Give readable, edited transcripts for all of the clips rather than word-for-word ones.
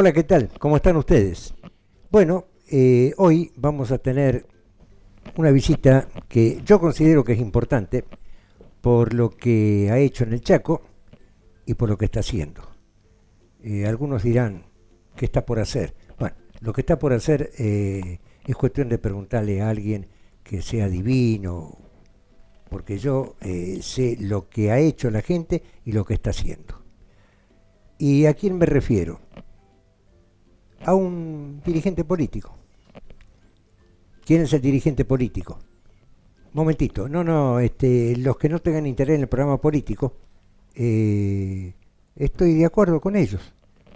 Hola, ¿qué tal? ¿Cómo están ustedes? Bueno, hoy vamos a tener una visita que yo considero que es importante por lo que ha hecho en el Chaco y por lo que está haciendo. Algunos dirán, ¿qué está por hacer? Bueno, lo que está por hacer es cuestión de preguntarle a alguien que sea divino, porque yo sé lo que ha hecho la gente y lo que está haciendo. ¿Y a quién me refiero? A un dirigente político. ¿Quién es el dirigente político? Momentito, los que no tengan interés en el programa político, estoy de acuerdo con ellos.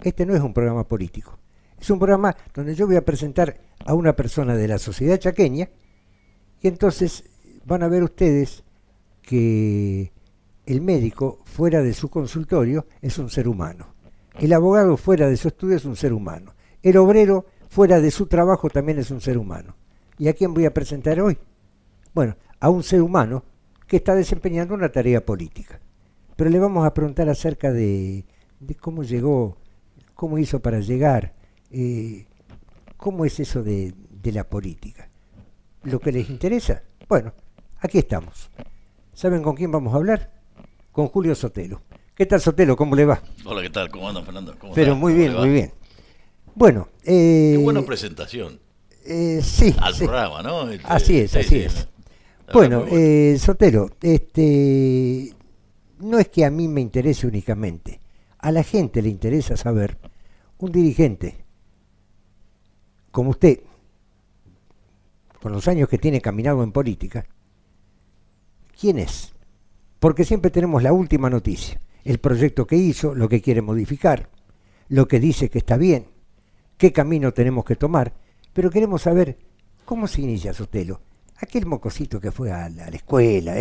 Este no es un programa político. Es un programa donde yo voy a presentar a una persona de la sociedad chaqueña y entonces van a ver ustedes que el médico fuera de su consultorio es un ser humano. El abogado fuera de su estudio es un ser humano. El obrero fuera de su trabajo también es un ser humano. ¿Y a quién voy a presentar hoy? Bueno, a un ser humano que está desempeñando una tarea política. Pero le vamos a preguntar acerca de cómo llegó, cómo hizo para llegar, cómo es eso de la política. ¿Lo que les interesa? Bueno, aquí estamos. ¿Saben con quién vamos a hablar? Con Julio Sotelo. ¿Qué tal, Sotelo? ¿Cómo le va? Hola, ¿qué tal? ¿Cómo andan, Fernando? Pero muy bien, muy bien. Bueno, qué buena presentación. Sí. Al sí. programa, ¿no? Así es. Bueno, Sotelo, no es que a mí me interese únicamente. A la gente le interesa saber, un dirigente como usted, con los años que tiene caminado en política, ¿quién es? Porque siempre tenemos la última noticia, el proyecto que hizo, lo que quiere modificar, lo que dice que está bien, qué camino tenemos que tomar, pero queremos saber cómo se inicia Sotelo. Aquel mocosito que fue a la escuela,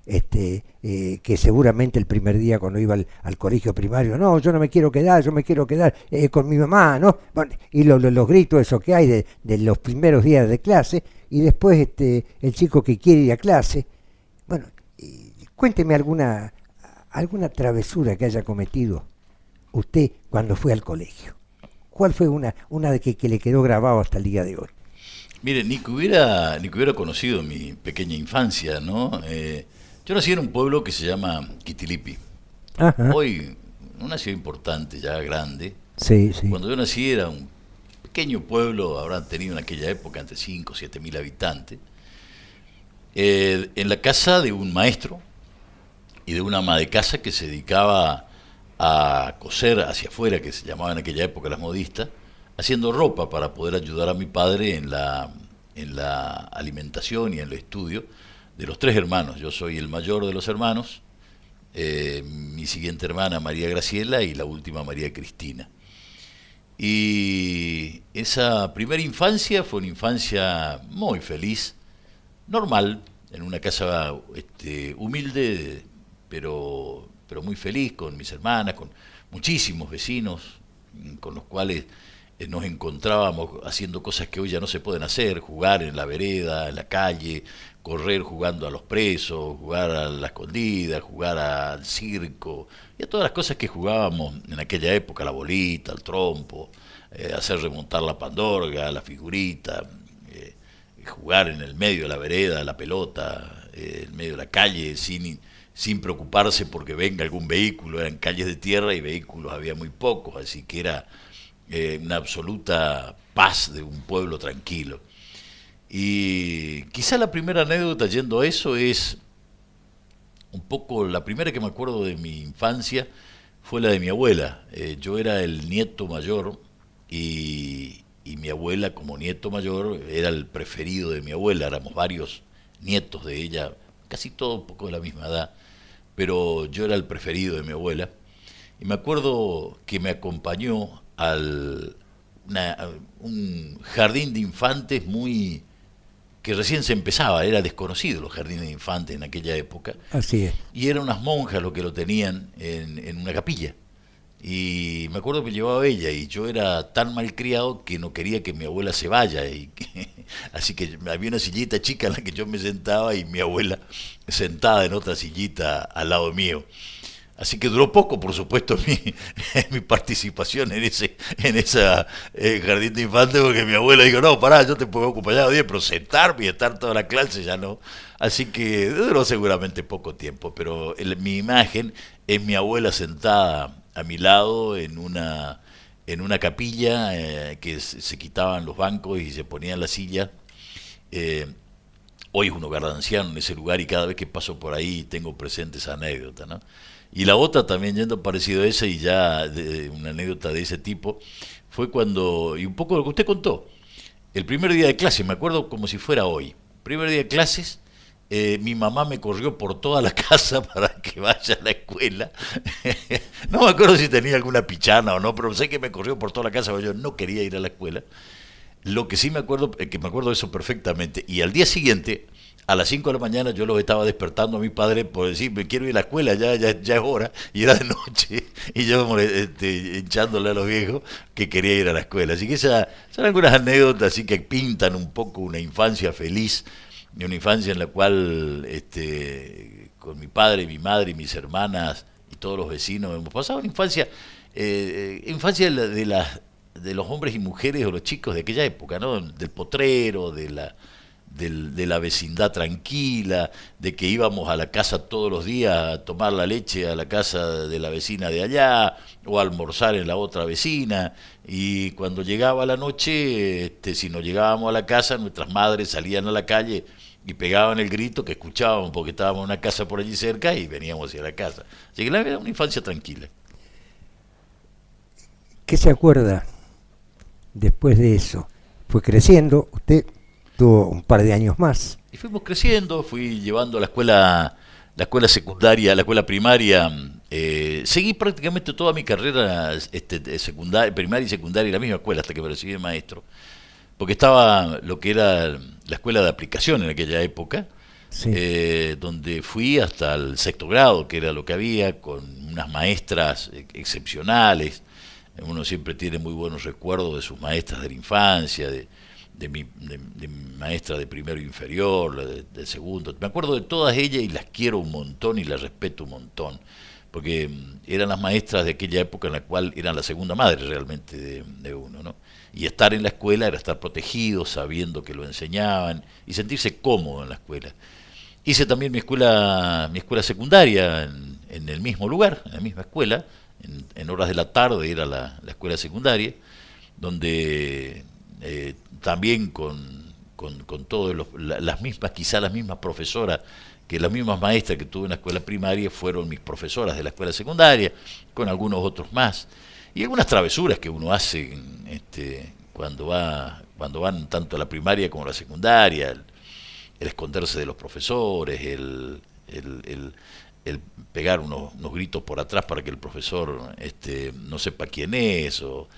que seguramente el primer día cuando iba al colegio primario, no, yo no me quiero quedar, yo me quiero quedar con mi mamá, ¿no? Bueno, y los gritos eso que hay de los primeros días de clase, y después el chico que quiere ir a clase. Bueno, cuénteme alguna travesura que haya cometido usted cuando fue al colegio. ¿Cuál fue una de que le quedó grabado hasta el día de hoy? Mire, ni que hubiera conocido mi pequeña infancia, ¿no? Yo nací en un pueblo que se llama Quitilipi. Ajá. Hoy, una ciudad importante, ya grande. Sí. Cuando yo nací era un pequeño pueblo, habrán tenido en aquella época entre 5 o 7 mil habitantes. En la casa de un maestro y de una ama de casa que se dedicaba a coser hacia afuera, que se llamaba en aquella época las modistas, haciendo ropa para poder ayudar a mi padre en la alimentación y en el estudio de los 3 hermanos. Yo soy el mayor de los hermanos, mi siguiente hermana María Graciela y la última María Cristina. Y esa primera infancia fue una infancia muy feliz, normal, en una casa humilde, pero muy feliz, con mis hermanas, con muchísimos vecinos, con los cuales nos encontrábamos haciendo cosas que hoy ya no se pueden hacer, jugar en la vereda, en la calle, correr jugando a los presos, jugar a la escondida, jugar al circo, y a todas las cosas que jugábamos en aquella época, la bolita, el trompo, hacer remontar la pandorga, la figurita, jugar en el medio de la vereda, la pelota, en medio de la calle, sin preocuparse porque venga algún vehículo. Eran calles de tierra y vehículos había muy pocos, así que era una absoluta paz de un pueblo tranquilo. Y quizá la primera anécdota yendo a eso es un poco, la primera que me acuerdo de mi infancia fue la de mi abuela. Yo era el nieto mayor y mi abuela, como nieto mayor, era el preferido de mi abuela. Éramos varios nietos de ella, casi todos un poco de la misma edad, pero yo era el preferido de mi abuela. Y me acuerdo que me acompañó a un jardín de infantes que recién se empezaba, era desconocido los jardines de infantes en aquella época. Así es. Y eran unas monjas los que lo tenían en una capilla. Y me acuerdo que llevaba ella y yo era tan malcriado que no quería que mi abuela se vaya. Así que había una sillita chica en la que yo me sentaba y mi abuela sentada en otra sillita al lado mío. Así que duró poco, por supuesto, mi participación en esa jardín de infantes, porque mi abuela dijo, no, pará, yo te puedo acompañar 10, pero sentarme y estar toda la clase ya no. Así que duró seguramente poco tiempo, pero mi imagen es mi abuela sentada a mi lado en una capilla que se quitaban los bancos y se ponían las sillas. Eh, Hoy es un hogar de ancianos en ese lugar y cada vez que paso por ahí tengo presente esa anécdota, ¿no? Y la otra también yendo parecido a esa y ya una anécdota de ese tipo fue cuando, y un poco lo que usted contó, el primer día de clase, me acuerdo como si fuera hoy, primer día de clases, mi mamá me corrió por toda la casa para que vaya a la escuela. No me acuerdo si tenía alguna pichana o no, pero sé que me corrió por toda la casa porque yo no quería ir a la escuela. Lo que sí me acuerdo, que me acuerdo de eso perfectamente, y al día siguiente, a las 5 de la mañana, yo los estaba despertando a mi padre por decir, me quiero ir a la escuela, ya es hora, y era de noche, y yo hinchándole a los viejos que quería ir a la escuela. Así que esas son algunas anécdotas así que pintan un poco una infancia feliz, y una infancia en la cual con mi padre, mi madre y mis hermanas y todos los vecinos hemos pasado una infancia, infancia de los hombres y mujeres o los chicos de aquella época, ¿no? Del potrero, de la vecindad tranquila, de que íbamos a la casa todos los días a tomar la leche a la casa de la vecina de allá o a almorzar en la otra vecina, y cuando llegaba la noche, si no llegábamos a la casa, nuestras madres salían a la calle y pegaban el grito que escuchábamos porque estábamos en una casa por allí cerca y veníamos hacia la casa. Así que era una infancia tranquila. ¿Qué se acuerda después de eso? Fue creciendo, usted tuvo un par de años más. Y fuimos creciendo, fui llevando a la escuela secundaria, la escuela primaria. Seguí prácticamente toda mi carrera secundaria, primaria y secundaria en la misma escuela hasta que me recibí de maestro. Porque estaba lo que era la escuela de aplicación en aquella época, Sí. donde fui hasta el sexto grado, que era lo que había, con unas maestras excepcionales. Uno siempre tiene muy buenos recuerdos de sus maestras de la infancia, de mi maestra de primero inferior, de segundo. Me acuerdo de todas ellas y las quiero un montón y las respeto un montón, porque eran las maestras de aquella época en la cual eran la segunda madre realmente de uno, ¿no? Y estar en la escuela era estar protegido, sabiendo que lo enseñaban y sentirse cómodo en la escuela. Hice también mi escuela secundaria en el mismo lugar, en la misma escuela, en horas de la tarde era la escuela secundaria, donde también con todas las mismas, quizá las mismas profesoras, que las mismas maestras que tuve en la escuela primaria fueron mis profesoras de la escuela secundaria, con algunos otros más, y algunas travesuras que uno hace cuando van tanto a la primaria como a la secundaria, el esconderse de los profesores, el pegar unos gritos por atrás para que el profesor no sepa quién es, o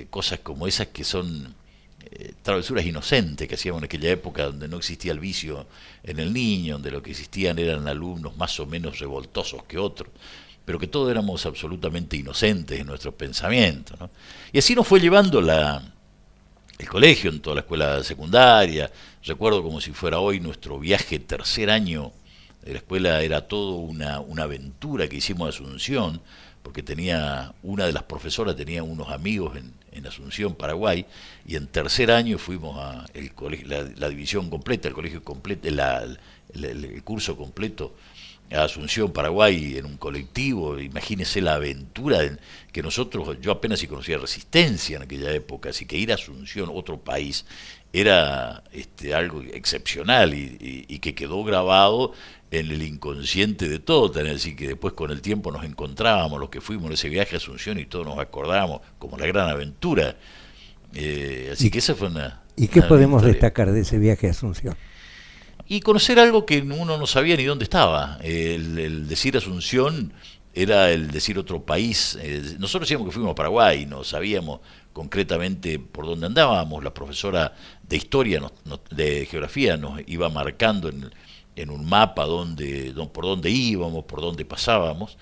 cosas como esas que son travesuras inocentes que hacíamos en aquella época, donde no existía el vicio en el niño, donde lo que existían eran alumnos más o menos revoltosos que otros, pero que todos éramos absolutamente inocentes en nuestros pensamientos, ¿no? Y así nos fue llevando el colegio, en toda la escuela secundaria. Recuerdo como si fuera hoy nuestro viaje tercer año de la escuela, era todo una aventura que hicimos a Asunción, porque una de las profesoras tenía unos amigos en Asunción, Paraguay, y en tercer año fuimos a el colegio, la división completa, el colegio completo, el curso completo a Asunción, Paraguay, en un colectivo. Imagínese la aventura que yo apenas si conocía Resistencia en aquella época, así que ir a Asunción, otro país, era algo excepcional y que quedó grabado en el inconsciente de todos, así que después con el tiempo nos encontrábamos los que fuimos en ese viaje a Asunción y todos nos acordábamos como la gran aventura. Así que esa fue ¿Y qué una podemos historia. destacar de ese viaje a Asunción? Y conocer algo que uno no sabía ni dónde estaba. El decir Asunción era el decir otro país. Nosotros decíamos que fuimos a Paraguay, no sabíamos concretamente por dónde andábamos. La profesora de historia, de geografía, nos iba marcando en un mapa por dónde íbamos, por dónde pasábamos.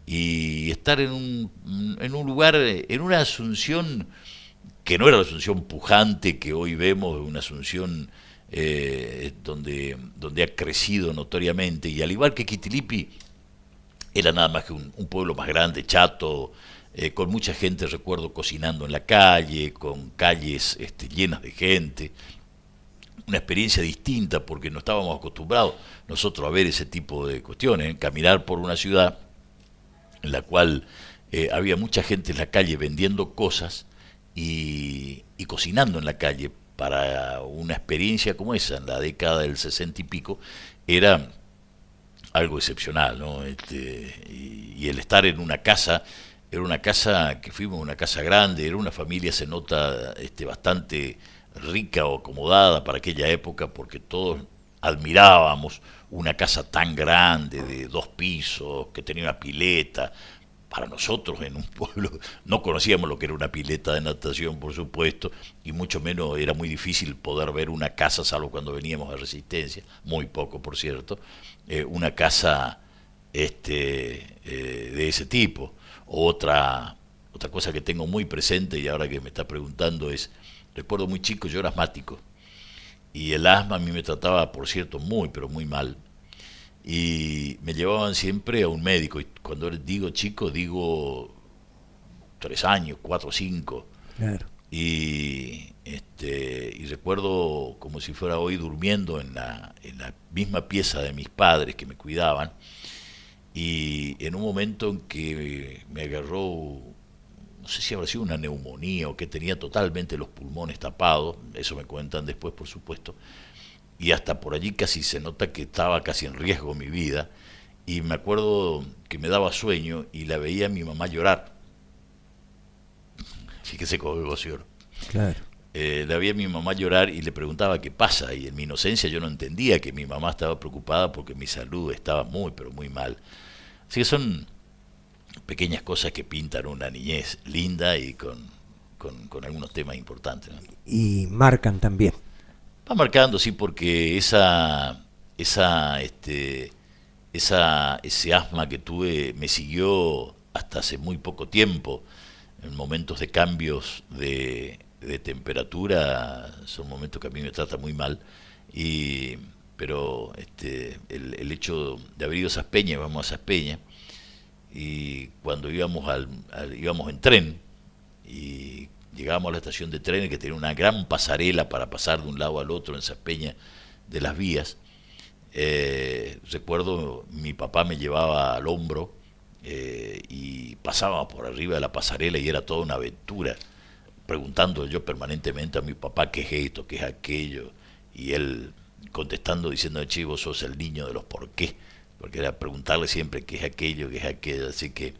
Y estar en un lugar, en una Asunción que no era la Asunción pujante que hoy vemos, una Asunción donde ha crecido notoriamente, y al igual que Quitilipi, era nada más que un pueblo más grande, chato, con mucha gente, recuerdo, cocinando en la calle, con calles llenas de gente, una experiencia distinta porque no estábamos acostumbrados nosotros a ver ese tipo de cuestiones, ¿eh? Caminar por una ciudad en la cual había mucha gente en la calle vendiendo cosas y cocinando en la calle para una experiencia como esa en la década del 60 y pico era algo excepcional, ¿no? Y el estar en una casa, era una casa que fuimos una casa grande, era una familia, se nota, bastante rica o acomodada para aquella época, porque todos admirábamos una casa tan grande, de 2 pisos, que tenía una pileta. Para nosotros en un pueblo no conocíamos lo que era una pileta de natación, por supuesto, y mucho menos era muy difícil poder ver una casa, salvo cuando veníamos a Resistencia, muy poco, por cierto, una casa de ese tipo. Otra cosa que tengo muy presente y ahora que me está preguntando es, recuerdo muy chico, yo era asmático, y el asma a mí me trataba, por cierto, muy, pero muy mal, y me llevaban siempre a un médico, y cuando digo chico, digo 3 años, 4 o 5, Claro. y recuerdo como si fuera hoy durmiendo en la misma pieza de mis padres que me cuidaban, y en un momento en que me agarró, no sé si habrá sido una neumonía o que tenía totalmente los pulmones tapados, eso me cuentan después, por supuesto, y hasta por allí casi se nota que estaba casi en riesgo mi vida, y me acuerdo que me daba sueño y la veía a mi mamá llorar. Fíjese cómo me emociono. Claro. La veía a mi mamá llorar y le preguntaba qué pasa, y en mi inocencia yo no entendía que mi mamá estaba preocupada porque mi salud estaba muy, pero muy mal. Así que son pequeñas cosas que pintan una niñez linda y con algunos temas importantes, ¿no? Y marcan también. Va marcando, sí, porque ese asma que tuve me siguió hasta hace muy poco tiempo. En momentos de cambios de temperatura, son momentos que a mí me trata muy mal. Pero el hecho de haber ido a Saspeña, vamos a Saspeña, y cuando íbamos en tren, y llegábamos a la estación de trenes que tenía una gran pasarela para pasar de un lado al otro en Saspeña de las vías. Recuerdo mi papá me llevaba al hombro, y pasábamos por arriba de la pasarela y era toda una aventura, preguntando yo permanentemente a mi papá qué es esto, qué es aquello, y él contestando diciendo, che, vos sos el niño de los por qué, porque era preguntarle siempre qué es aquello, qué es aquello. Así que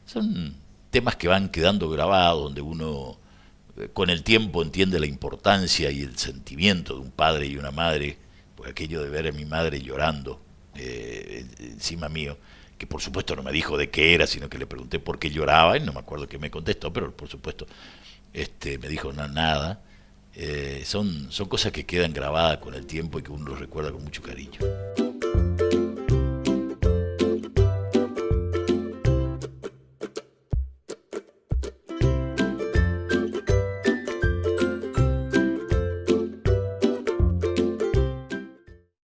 son temas que van quedando grabados, donde uno con el tiempo entiende la importancia y el sentimiento de un padre y una madre, pues aquello de ver a mi madre llorando encima mío, que por supuesto no me dijo de qué era, sino que le pregunté por qué lloraba, y no me acuerdo qué me contestó, pero por supuesto me dijo nada. Son cosas que quedan grabadas con el tiempo y que uno los recuerda con mucho cariño.